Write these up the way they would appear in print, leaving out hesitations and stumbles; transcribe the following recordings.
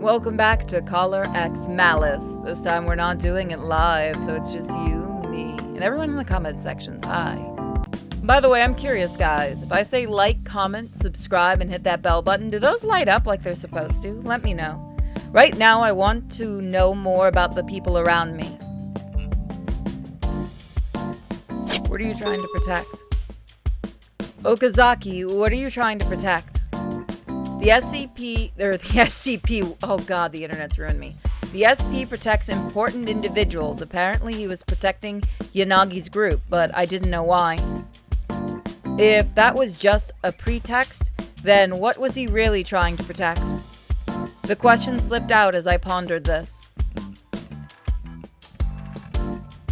Welcome back to Caller X Malice. This time we're not doing it live, so it's just you, me, and everyone in the comment sections. Hi. By the way, I'm curious, guys. If I say like, comment, subscribe, and hit that bell button, do those light up like they're supposed to? Let me know. Right now, I want to know more about the people around me. What are you trying to protect? Okazaki, what are you trying to protect? The SCP, oh god, the internet's ruined me. The SP protects important individuals. Apparently he was protecting Yanagi's group, but I didn't know why. If that was just a pretext, then what was he really trying to protect? The question slipped out as I pondered this.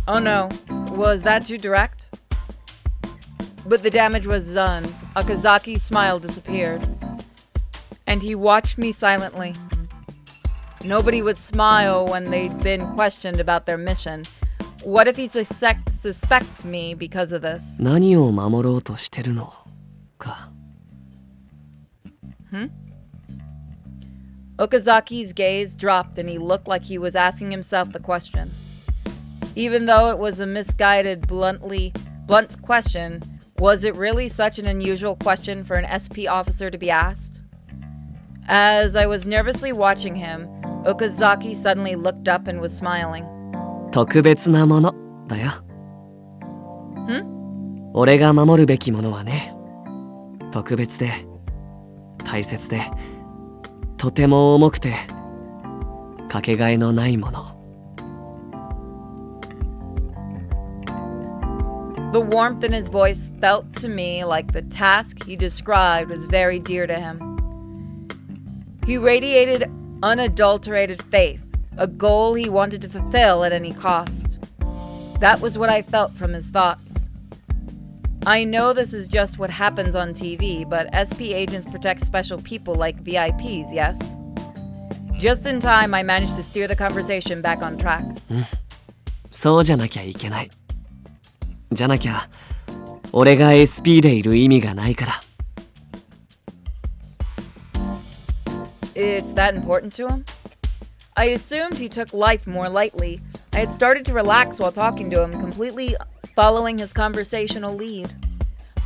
Oh no, was that too direct? But the damage was done. Okazaki's smile disappeared. And he watched me silently. Nobody would smile when they'd been questioned about their mission. What if he suspects me because of this? 何を守ろうとしてるのか。Okazaki's gaze dropped and he looked like he was asking himself the question. Even though it was a misguided, blunt question, was it really such an unusual question for an SP officer to be asked? As I was nervously watching him, Okazaki suddenly looked up and was smiling. 特別なものだよ。俺が守るべきものはね、特別で、大切で、とても重くて、かけがえのないもの。The warmth in his voice felt to me like the task he described was very dear to him. He radiated unadulterated faith, a goal he wanted to fulfill at any cost. That was what I felt from his thoughts. I know this is just what happens on TV, but SP agents protect special people like VIPs, yes? Just in time, I managed to steer the conversation back on track. そうじゃなきゃいけない。じゃなきゃ、俺が SP でいる意味がないから。It's that important to him? I assumed he took life more lightly. I had started to relax while talking to him, completely following his conversational lead.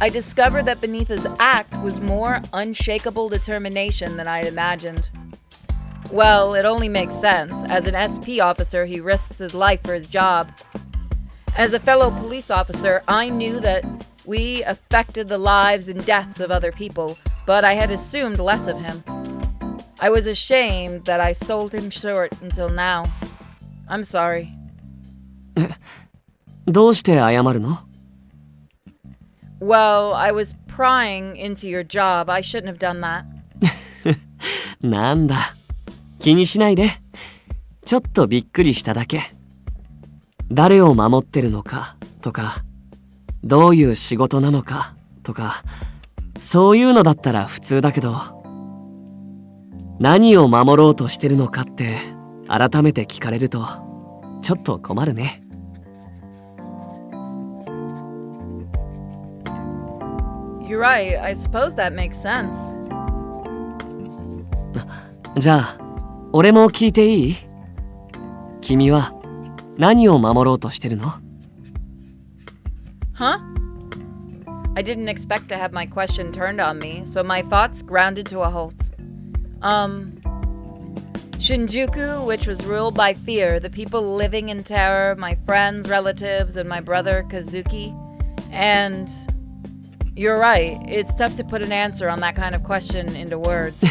I discovered that beneath his act was more unshakable determination than I had imagined. Well, it only makes sense. As an SP officer, he risks his life for his job. As a fellow police officer, I knew that we affected the lives and deaths of other people, but I had assumed less of him. I was ashamed that I sold him short until now. I'm sorry. どうして謝るの? Well, I was prying into your job. I shouldn't have done that. なんだ。気にしないで。ちょっとびっくりしただけ。誰を守ってるのかとか、どういう仕事なのかとか、そういうのだったら普通だけど、何を守ろうとしてるのかって改めて聞かれるとちょっと困るね。You're right. I suppose that makes sense. じゃあ、俺も聞いていい？君は何を守ろうとしてるの？ Huh? I didn't expect to have my question turned on me, so my thoughts grounded to a halt.Shinjuku, which was ruled by fear, the people living in terror, my friends, relatives, and my brother Kazuki. And you're right, it's tough to put an answer on that kind of question into words.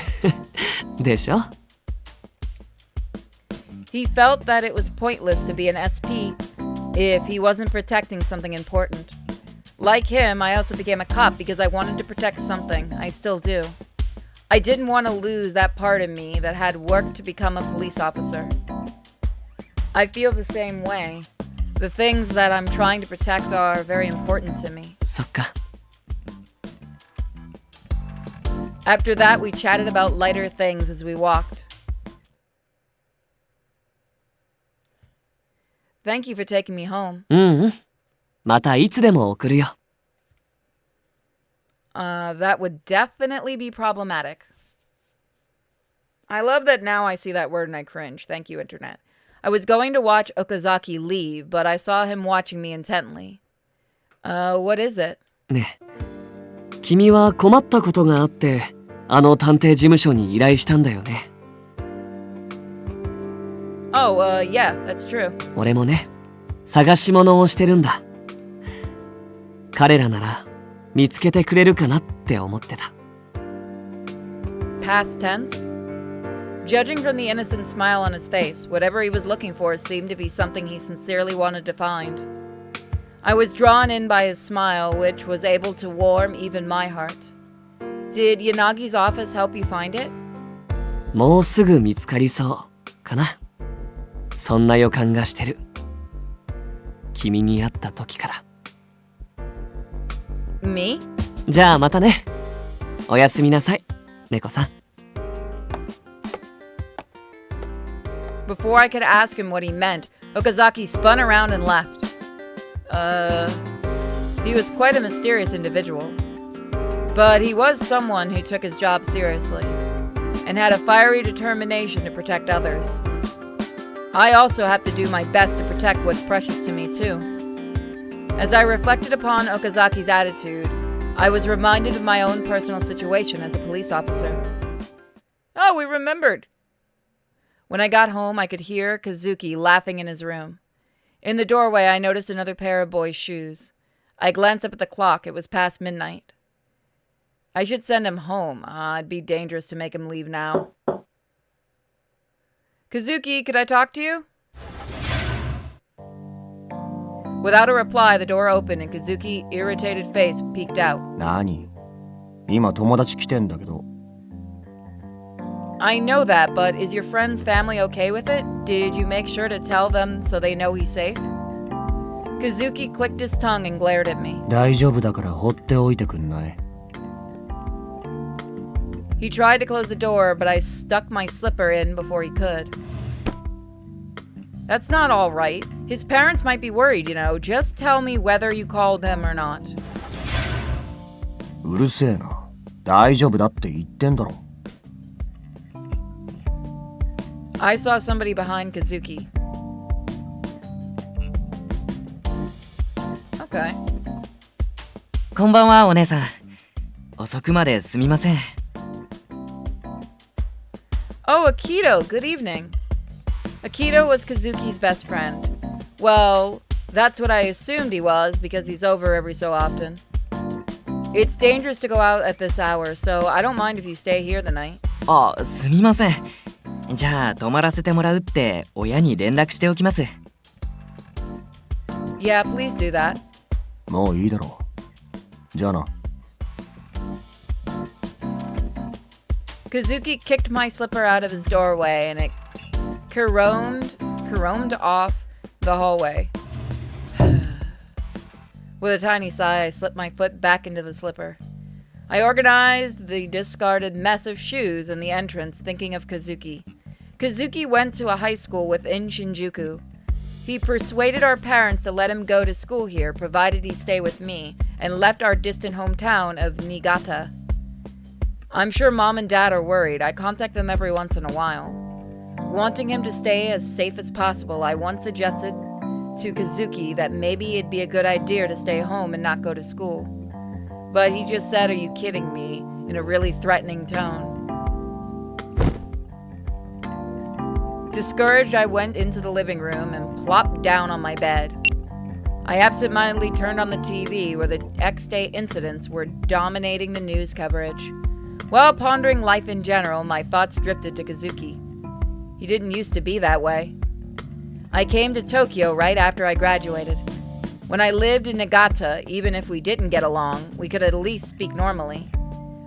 でしょ? He felt that it was pointless to be an SP if he wasn't protecting something important. Like him, I also became a cop because I wanted to protect something. I still do.I didn't want to lose that part of me that had worked to become a police officer. I feel the same way. The things that I'm trying to protect are very important to me. そっか。After that, we chatted about lighter things as we walked. Thank you for taking me home. またいつでも送るよ。That would definitely be problematic. I love that now I see that word and I cringe. Thank you, Internet. I was going to watch Okazaki leave, but I saw him watching me intently. What is it? ねえ、君は困ったことがあって、あの探偵事務所に依頼したんだよね。Oh, yeah, that's true. 俺もね、探し物をしてるんだ。彼らなら見つけてくれるかなって思ってた。Past tense? Judging from the innocent smile on his face, whatever he was looking for seemed to be something he sincerely wanted to find. I was drawn in by his smile, which was able to warm even my heart. Did Yanagi's office help you find it? もうすぐ見つかりそうかな。そんな予感がしてる。君に会った時から。Me? じゃあまたね。おやすみなさい、猫さん。Before I could ask him what he meant, Okazaki spun around and left. He was quite a mysterious individual. But he was someone who took his job seriously and had a fiery determination to protect others. I also have to do my best to protect what's precious to me, too. As I reflected upon Okazaki's attitude, I was reminded of my own personal situation as a police officer. Oh, we remembered! When I got home, I could hear Kazuki laughing in his room. In the doorway, I noticed another pair of boys' shoes. I glanced up at the clock. It was past midnight. I should send him home. It'd be dangerous to make him leave now. Kazuki, could I talk to you? Without a reply, the door opened and Kazuki's irritated face peeked out. 何？今友達来てんだけど。I know that, but is your friend's family okay with it? Did you make sure to tell them so they know he's safe? Kazuki clicked his tongue and glared at me. 大丈夫だから放っておいてくんない？ He tried to close the door, but I stuck my slipper in before he could. That's not all right. His parents might be worried, you know. Just tell me whether you called them or not. うるせえな。大丈夫だって言ってんだろ。I saw somebody behind Kazuki. Okay. こんばんは、お姉さん。遅くまですみません。Oh, Akito, good evening. Akito was Kazuki's best friend. Well, that's what I assumed he was because he's over every so often. It's dangerous to go out at this hour, so I don't mind if you stay here the night. あ、すみません。じゃあ、泊まらせてもらうって親に連絡しておきます。Yeah, please do that. もういいだろう。じゃあな。Kazuki kicked my slipper out of his doorway and it caromed off the hallway. With a tiny sigh, I slipped my foot back into the slipper. I organized the discarded mess of shoes in the entrance, thinking of Kazuki. Kazuki went to a high school within Shinjuku. He persuaded our parents to let him go to school here, provided he stay with me, and left our distant hometown of Niigata. I'm sure Mom and Dad are worried. I contact them every once in a while. Wanting him to stay as safe as possible, I once suggested to Kazuki that maybe it'd be a good idea to stay home and not go to school. But he just said, "Are you kidding me?" in a really threatening tone. Discouraged, I went into the living room and plopped down on my bed. I absentmindedly turned on the TV where the X-Day incidents were dominating the news coverage. While pondering life in general, my thoughts drifted to Kazuki. He didn't used to be that way. I came to Tokyo right after I graduated. When I lived in Niigata, even if we didn't get along, we could at least speak normally.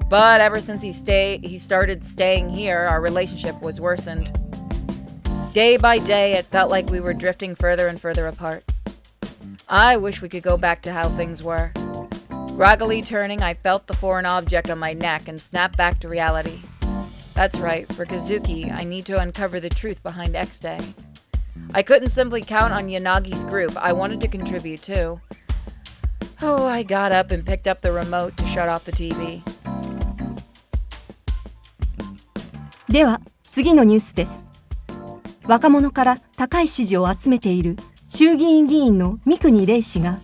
But ever since he started staying here, our relationship was worsened. Day by day, it felt like we were drifting further and further apart. I wish we could go back to how things were. Groggily turning, I felt the foreign object on my neck and snapped back to reality. That's right, for Kazuki, I need to uncover the truth behind X-Day. I couldn't simply count on Yanagi's group. I wanted to contribute too. Oh, I got up and picked up the remote to shut off the TV. では次のニュースです。若者から高い支持を集めている衆議院議員の三国玲氏が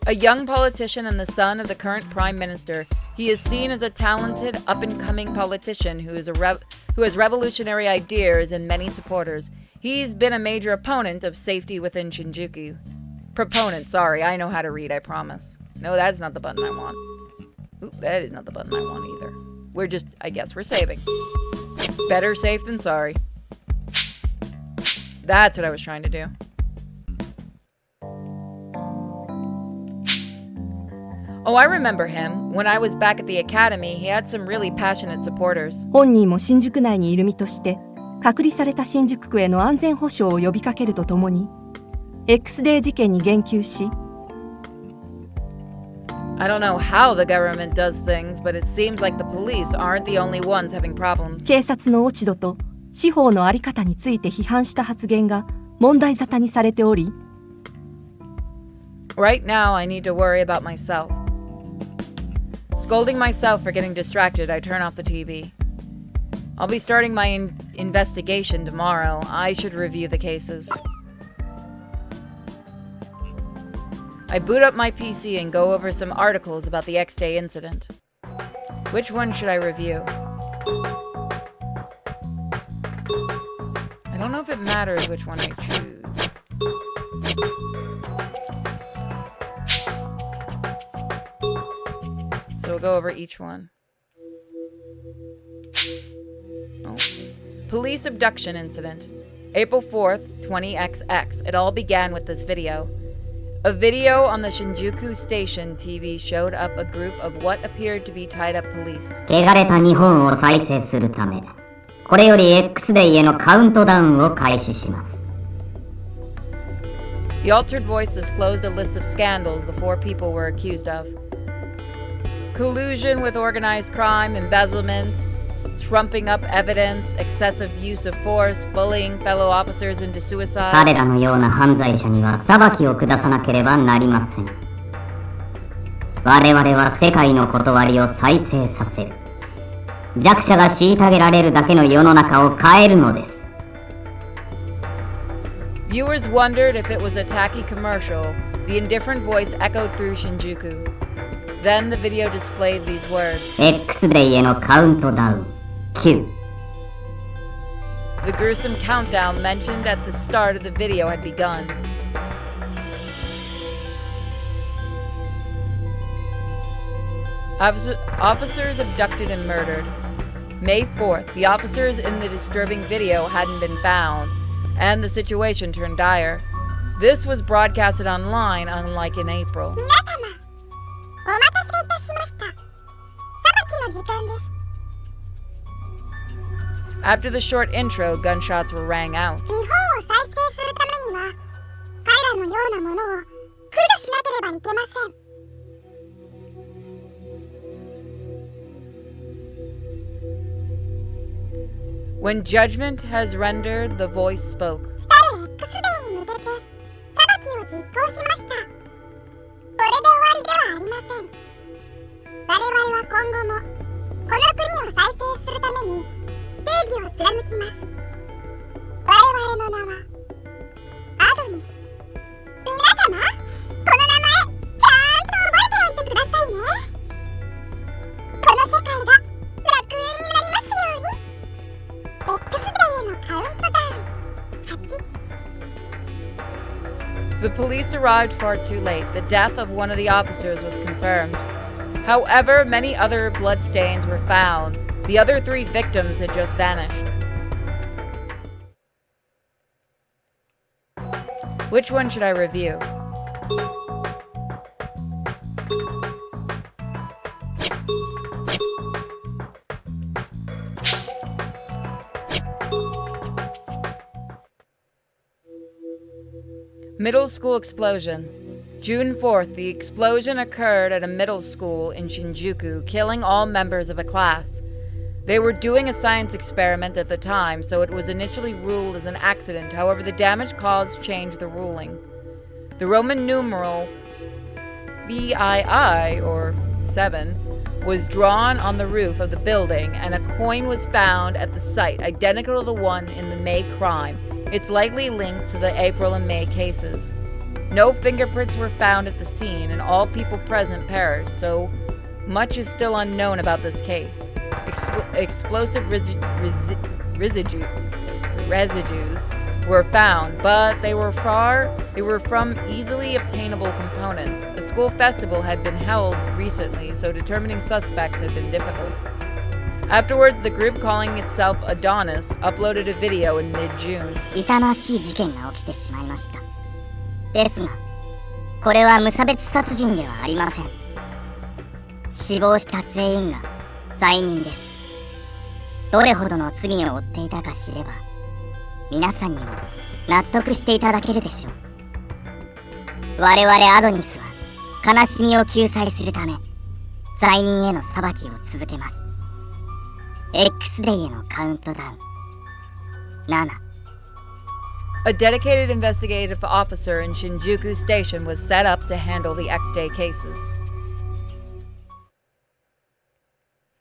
A young politician and the son of the current prime minister, he is seen as a talented, up-and-coming politician who has revolutionary ideas and many supporters. He's been a major opponent of safety within Shinjuku. Proponent, sorry, I know how to read, I promise. No, that's not the button I want. Oop, that is not the button I want either. I guess we're saving. Better safe than sorry. That's what I was trying to do. Oh, I remember him. When I was back at the academy, he had some really passionate supporters. 本人も新宿内にいる身として隔離された新宿区への安全保障を呼びかけるとともに X デー事件に言及し I don't know how the government does things, but it seems like the police aren't the only ones having problems. 警察の落ち度と司法の在り方について批判した発言が問題沙汰にされており Right now, I need to worry about myself. Scolding myself for getting distracted, I turn off the TV. I'll be starting my investigation tomorrow. I should review the cases. I boot up my PC and go over some articles about the X-Day incident. Which one should I review? I don't know if it matters which one I choose. So we'll go over each one. Oh. Police abduction incident. April 4th, 20XX. It all began with this video. A video on the Shinjuku Station TV showed up a group of what appeared to be tied up police. 汚れた日本を再生するため、これより X デイへのカウントダウンを開始します。The altered voice disclosed a list of scandals the four people were accused of. Collusion with organized crime, embezzlement, trumping up evidence, excessive use of force, bullying fellow officers into suicide. 彼らのような犯罪者には裁きを下さなければなりません。我々は世界の断りを再生させる。弱者が虐げられるだけの世の中を変えるのです。Viewers wondered if it was a tacky commercial. The indifferent voice echoed through Shinjuku. Then the video displayed these words. X デイへのカウントダウン9。The gruesome countdown mentioned at the start of the video had begun. Officers abducted and murdered. May 4th, the officers in the disturbing video hadn't been found, and the situation turned dire. This was broadcasted online, unlike in April. お待たせいたしました。裁きの時間です。 After the short intro, gunshots were rang out. 日本を再生するためには、彼らのようなものを駆除しなければいけません。When judgment has rendered, the voice spoke. 来たる X デイに向けて裁きを実行しました。これで終わりではありません。我々は今後もこの国を再生するために正義を貫きます。我々の名はアドニス。皆様、この名前ちゃんと覚えておいてくださいね。この世界が楽園になりますように。X デイへのカウントダウン8。The police arrived far too late. The death of one of the officers was confirmed. However, many other bloodstains were found. The other 3 victims had just vanished. Which one should I review? Middle school explosion. June 4th, the explosion occurred at a middle school in Shinjuku, killing all members of a class. They were doing a science experiment at the time, so it was initially ruled as an accident. However, the damage caused changed the ruling. The Roman numeral VII, or 7, was drawn on the roof of the building, and a coin was found at the site, identical to the one in the May crime. It's likely linked to the April and May cases. No fingerprints were found at the scene, and all people present perished, so much is still unknown about this case. Explosive residues were found, but they were from easily obtainable components. A school festival had been held recently, so determining suspects had been difficult. Afterwards, the group calling itself Adonis uploaded a video in mid-June. 痛ましい事件が起きてしまいました。ですが、これは無差別殺人ではありません。死亡した全員が罪人です。どれほどの罪を負っていたか知れば、皆さんにも納得していただけるでしょう。我々アドニスは悲しみを救済するため、罪人への裁きを続けます。X デイへのカウントダウン。7。A dedicated investigative officer in Shinjuku Station was set up to handle the X-Day cases.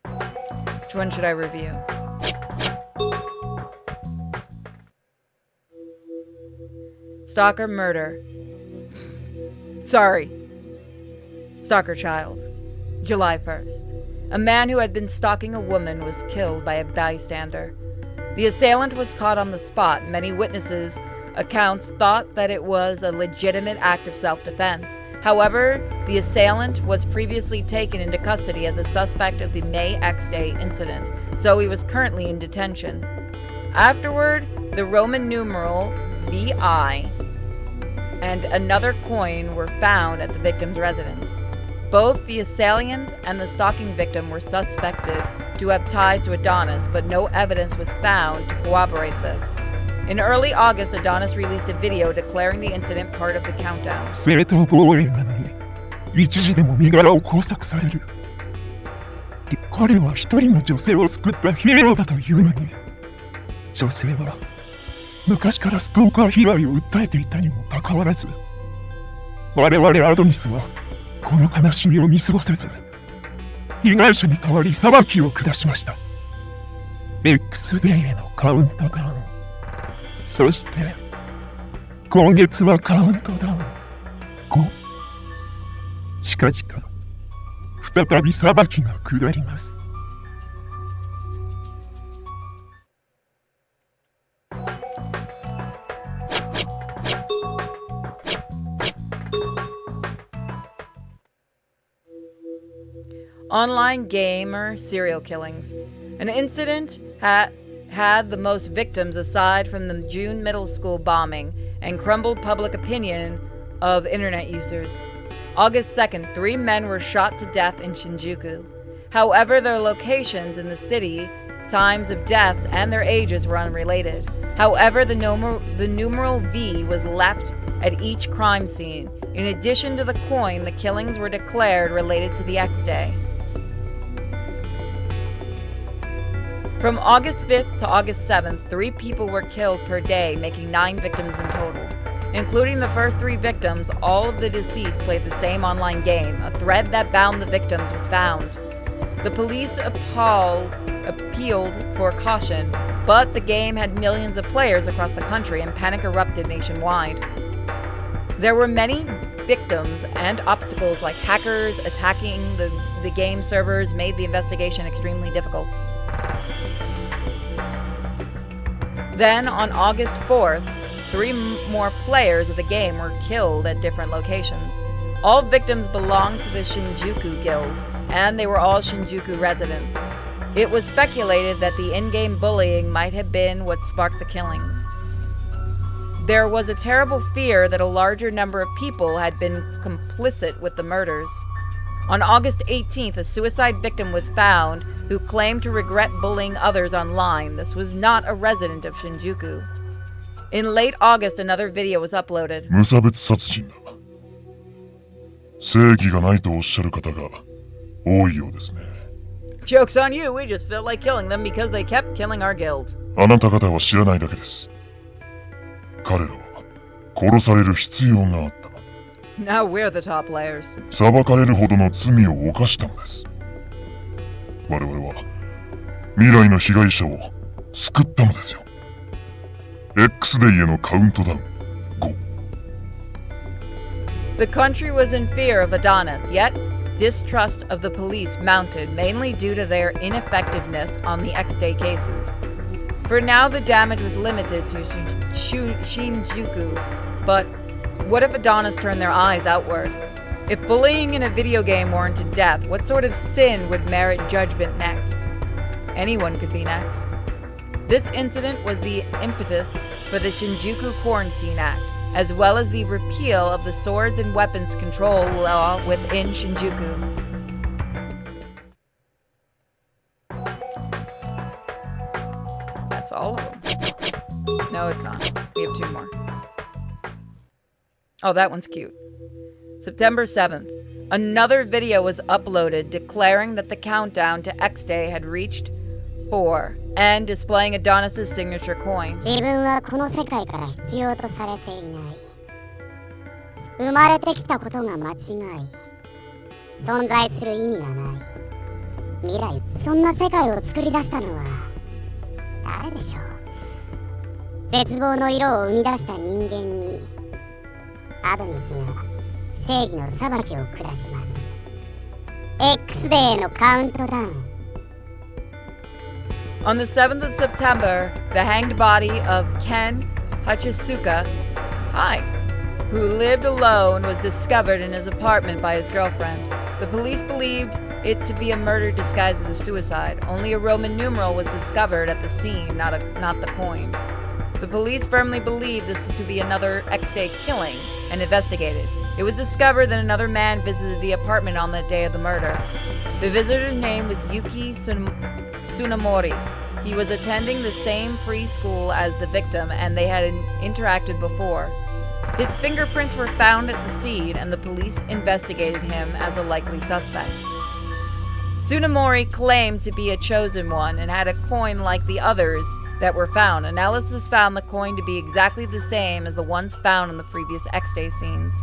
Which one should I review? Stalker murder. Sorry. Stalker child. July 1st. A man who had been stalking a woman was killed by a bystander. The assailant was caught on the spot. Many witnesses' accounts thought that it was a legitimate act of self-defense. However, the assailant was previously taken into custody as a suspect of the May X-Day incident, so he was currently in detention. Afterward, the Roman numeral VI and another coin were found at the victim's residence. Both the assailant and the stalking victim were suspected to have ties to Adonis, but no evidence was found to corroborate this. In early August, Adonis released a video declaring the incident part of the countdown. 正当防衛なのに一時でも身柄を拘束される。彼は一人の女性を救ったヒーローだというのに、女性は昔からストーカー被害を訴えていたにもかかわらず、我々アドニスはこの悲しみを見過ごせず、被害者に代わり裁きを下しました。X デイへのカウントダウン。そして今月はカウントダウン5。近々再び裁きが下ります。Online gamer serial killings. An incident had the most victims aside from the June middle school bombing and crumbled public opinion of internet users. August 2nd, 3 men were shot to death in Shinjuku. However, their locations in the city, times of deaths, and their ages were unrelated. However, the numeral V was left at each crime scene. In addition to the coin, the killings were declared related to the X-Day. From August 5th to August 7th, 3 people were killed per day, making 9 victims in total. Including the first 3 victims, all of the deceased played the same online game. A thread that bound the victims was found. The police appealed for caution, but the game had millions of players across the country and panic erupted nationwide. There were many victims and obstacles like hackers attacking the game servers made the investigation extremely difficult. Then, on August 4th, 3 more players of the game were killed at different locations. All victims belonged to the Shinjuku Guild, and they were all Shinjuku residents. It was speculated that the in-game bullying might have been what sparked the killings. There was a terrible fear that a larger number of people had been complicit with the murders. On August 18th, a suicide victim was found who claimed to regret bullying others online. This was not a resident of Shinjuku. In late August, another video was uploaded. 無差別殺人だ。正義がないとおっしゃる方が多いようですね。Joke's on you, we just felt like killing them because they kept killing our guild. あなた方は知らないだけです。彼らは殺される必要があった。Now we're the top players. 裁かれるほどの罪を犯したのです。我々は未来の被害者を救ったのですよ。X デイへのカウントダウン5。 The country was in fear of Adonis, yet distrust of the police mounted mainly due to their ineffectiveness on the X-Day cases. For now, the damage was limited to Shinjuku, but what if Adonis turned their eyes outward? If bullying in a video game warranted death, what sort of sin would merit judgment next? Anyone could be next. This incident was the impetus for the Shinjuku Quarantine Act, as well as the repeal of the swords and weapons control law within Shinjuku. That's all of them. No, it's not. We have 2 more. Oh, that one's cute. September 7th. Another video was uploaded declaring that the countdown to X Day had reached 4 and displaying Adonis' signature coin. 自分はこの世界から必要とされていない。生まれてきたことが間違い。存在する意味がない。未来、そんな世界を作り出したのは誰でしょう。絶望の色を生み出した人間にアドニスが正義の裁きを下します。X デーへのカウントダウン。On the 7th of September, the hanged body of Ken Hachisuka, who lived alone, was discovered in his apartment by his girlfriend. The police believed it to be a murder disguised as a suicide. Only a Roman numeral was discovered at the scene, not the coin. The police firmly believed this to be another X-Day killing and investigated. It was discovered that another man visited the apartment on the day of the murder. The visitor's name was Yuki Tsunamori. He was attending the same free school as the victim, and they had interacted before. His fingerprints were found at the scene, and the police investigated him as a likely suspect. Tsunamori claimed to be a chosen one and had a coin like the others that were found. Analysis found the coin to be exactly the same as the ones found in the previous X-Day scenes.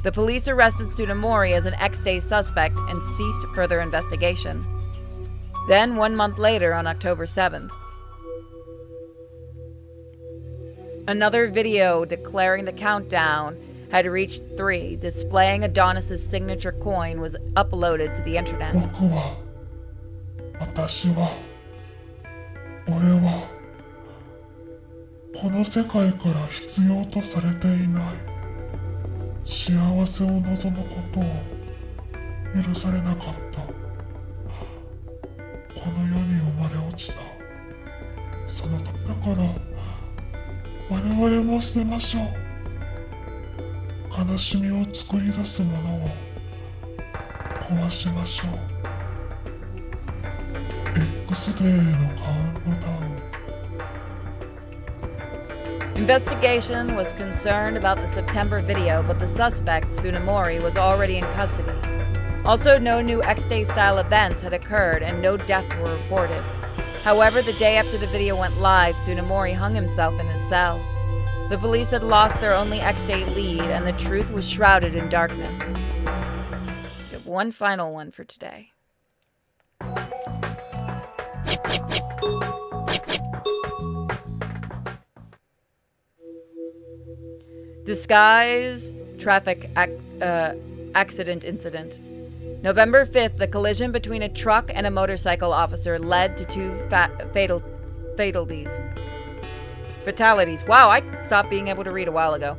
The police arrested Tsunamori as an X-Day suspect and ceased further investigation. Then, 1 month later, on October 7th, another video declaring the countdown had reached 3, displaying Adonis' signature coin, was uploaded to the internet. 僕は、私は、俺は、この世界から必要とされていない。幸せを望むことを許されなかった。この世に生まれ落ちた。その時だから我々も捨てましょう。悲しみを作り出すものを壊しましょう。X デーへのカウントダウン。Investigation was concerned about the September video, but the suspect, Tsunamori, was already in custody. Also, no new X-Day style events had occurred and no deaths were reported. However, the day after the video went live, Tsunamori hung himself in his cell. The police had lost their only X-Day lead, and the truth was shrouded in darkness. We have one final one for today. Disguised traffic accident incident. November 5th, the collision between a truck and a motorcycle officer led to 2 fatalities. Wow, I stopped being able to read a while ago.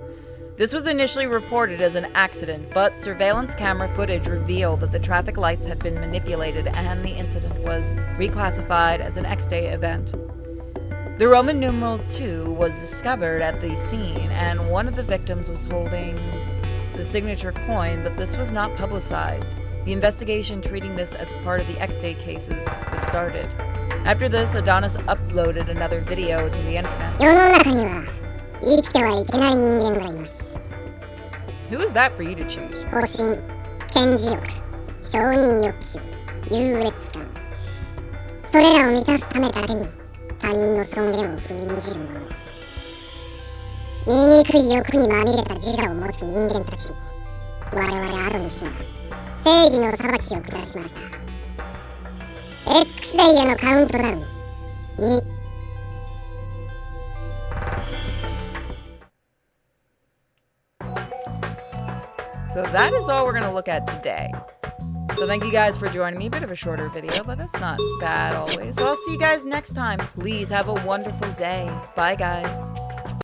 This was initially reported as an accident, but surveillance camera footage revealed that the traffic lights had been manipulated and the incident was reclassified as an X-Day event. The Roman numeral 2 was discovered at the scene, and one of the victims was holding the signature coin, but this was not publicized. The investigation treating this as a part of the X-Day cases was started. After this, Adonis uploaded another video to the internet. 世の中には生きてはいけない人間がいます。 Who is that for you to choose? 方針、権磁力、承認欲求、優越感。それらを満たすためだけに他人の尊厳を踏みにじる者。醜い欲にまみれた自我を持つ人間たちに我々アドニスは正義の裁きを下しました。スデイへのカウントダウン2 So that is all we're going to look at today. So thank you guys for joining me. A bit of a shorter video, but that's not bad always. So I'll see you guys next time. Please have a wonderful day. Bye, guys.